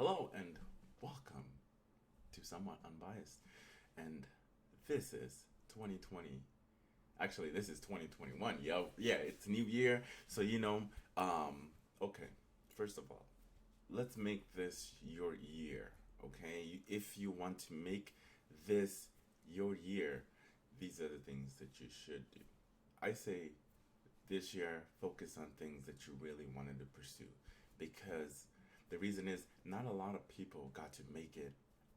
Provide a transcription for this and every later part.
Hello and welcome to Somewhat Unbiased. And this is 2020. Actually, this is 2021. Yo, yeah, it's new year. So, okay, first of all, let's make this your year, okay? If you want to make this your year, these are the things that you should do. I say this year, focus on things that you really wanted to pursue because the reason is not a lot of people got to make it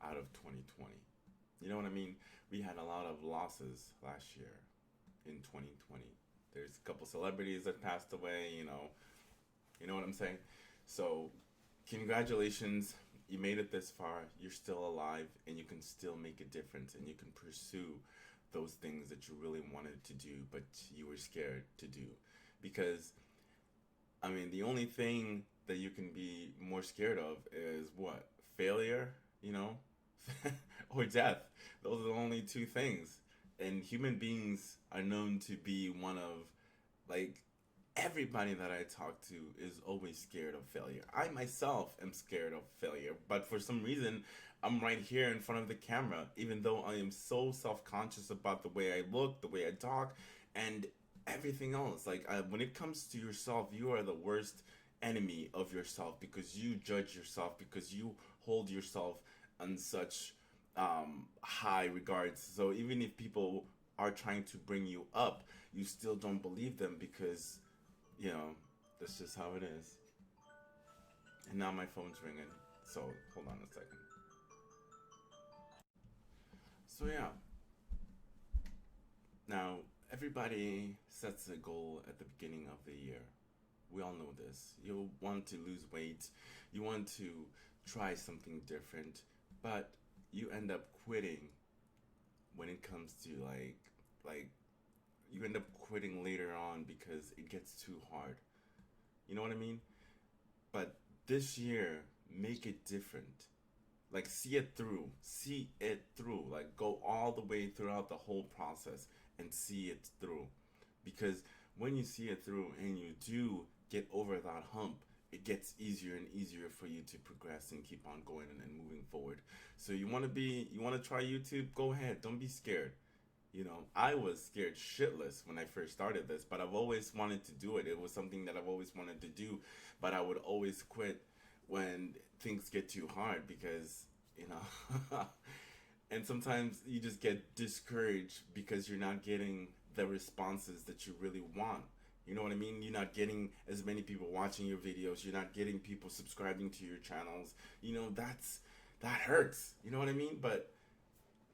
out of 2020. You know what I mean? We had a lot of losses last year in 2020. There's a couple celebrities that passed away, you know what I'm saying? So, congratulations. You made it this far. You're still alive and you can still make a difference and you can pursue those things that you really wanted to do but you were scared to do. Because the only thing that you can be more scared of is what? Failure, you know? or death. Those are the only two things. And human beings are known to be one of, like, everybody that I talk to is always scared of failure. I myself am scared of failure, but for some reason, I'm right here in front of the camera, even though I am so self conscious about the way I look, the way I talk, and everything else. Like, when it comes to yourself, you are the worst enemy of yourself because you judge yourself, because you hold yourself on such high regards. So, even if people are trying to bring you up, you still don't believe them because you know, that's just how it is. And now my phone's ringing. So hold on a second. So yeah, now everybody sets a goal at the beginning of the year. We all know this. You want to lose weight, you want to try something different, but you end up quitting when it comes to like you end up quitting later on because it gets too hard. You know what I mean? But this year, make it different. Like, see it through. See it through. Like, go all the way throughout the whole process and see it through. Because when you see it through and you do get over that hump, it gets easier and easier for you to progress and keep on going and moving forward. So you want to try YouTube? Go ahead. Don't be scared. I was scared shitless when I first started this, but I've always wanted to do it. It was something that I've always wanted to do, but I would always quit when things get too hard because, you know, and sometimes you just get discouraged because you're not getting the responses that you really want. You know what I mean? You're not getting as many people watching your videos. You're not getting people subscribing to your channels. That hurts. You know what I mean? But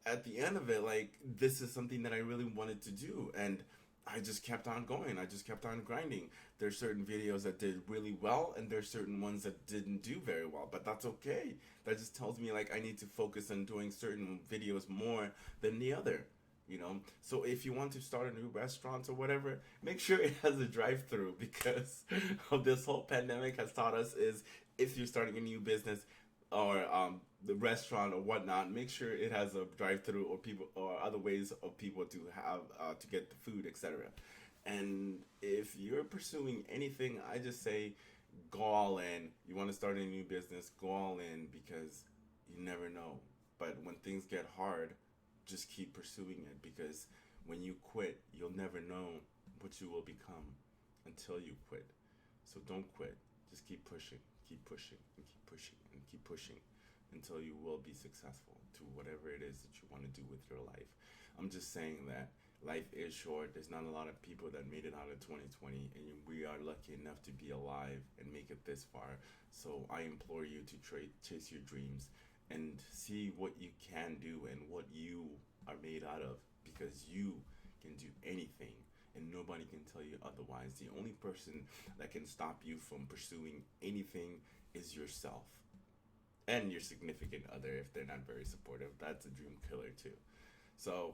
at the end of it, like, this is something that I really wanted to do, and I just kept on going. I just kept on grinding. There's certain videos that did really well, and there's certain ones that didn't do very well, but that's okay. That just tells me like I need to focus on doing certain videos more than the other. So if you want to start a new restaurant or whatever, make sure it has a drive-through because of this whole pandemic has taught us is if you're starting a new business or the restaurant or whatnot, make sure it has a drive-through or people or other ways of people to have to get the food, etc. And if you're pursuing anything, I just say go all in. You want to start a new business, go all in because you never know. But when things get hard, just keep pursuing it because when you quit, you'll never know what you will become until you quit. So don't quit. Just keep pushing, and keep pushing, and keep pushing until you will be successful to whatever it is that you want to do with your life. I'm just saying that life is short. There's not a lot of people that made it out of 2020, and we are lucky enough to be alive and make it this far. So I implore you to chase your dreams and see what you can do and what you are made out of because you can do anything and nobody can tell you otherwise. The only person that can stop you from pursuing anything is yourself and your significant other if they're not very supportive. That's a dream killer too. So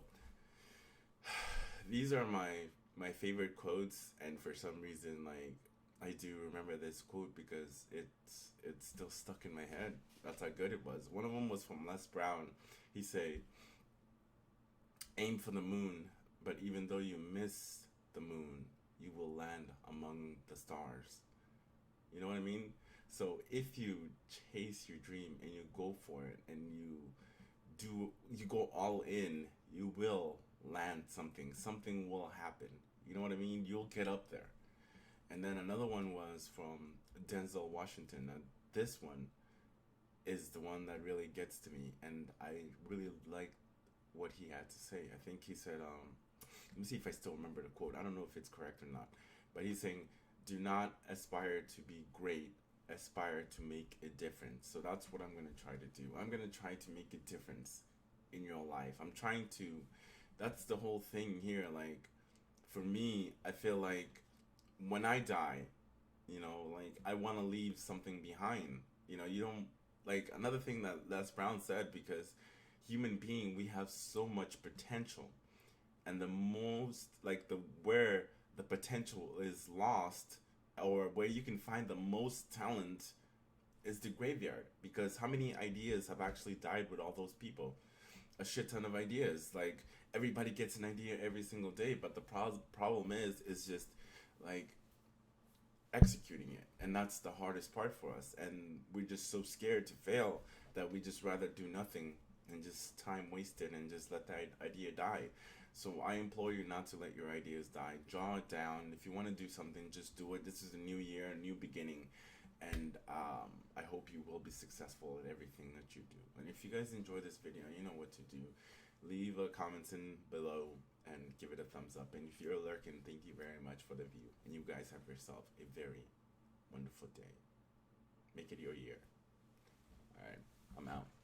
these are my favorite quotes, and for some reason, like I do remember this quote because it's still stuck in my head. That's how good it was. One of them was from Les Brown. He said, "Aim for the moon, but even though you miss the moon, you will land among the stars." You know what I mean? So if you chase your dream and you go for it and you go all in, you will land something. Something will happen. You know what I mean? You'll get up there. And then another one was from Denzel Washington. This one is the one that really gets to me, and I really like what he had to say. I think he said, let me see if I still remember the quote. I don't know if it's correct or not, but he's saying, "Do not aspire to be great. Aspire to make a difference." So that's what I'm gonna try to do. I'm gonna try to make a difference in your life. I'm trying to. That's the whole thing here. Like, for me, I feel like when I die, like I want to leave something behind. You don't like another thing that Les Brown said, because human being, we have so much potential, and the most like the where the potential is lost, or where you can find the most talent, is the graveyard. Because how many ideas have actually died with all those people? A shit ton of ideas. Like, everybody gets an idea every single day, but the problem is just like executing it, and that's the hardest part for us. And we're just so scared to fail that we just rather do nothing and just time wasted and just let that idea die. So I implore you not to let your ideas die. Draw it down. If you want to do something, just do it. This is a new year, a new beginning, and I hope you will be successful at everything that you do. And if you guys enjoy this video, you know what to do. Leave a comment in below and give it a thumbs up. And if you're lurking, thank you very much for the view. And you guys have yourself a very wonderful day. Make it your year. All right, I'm out.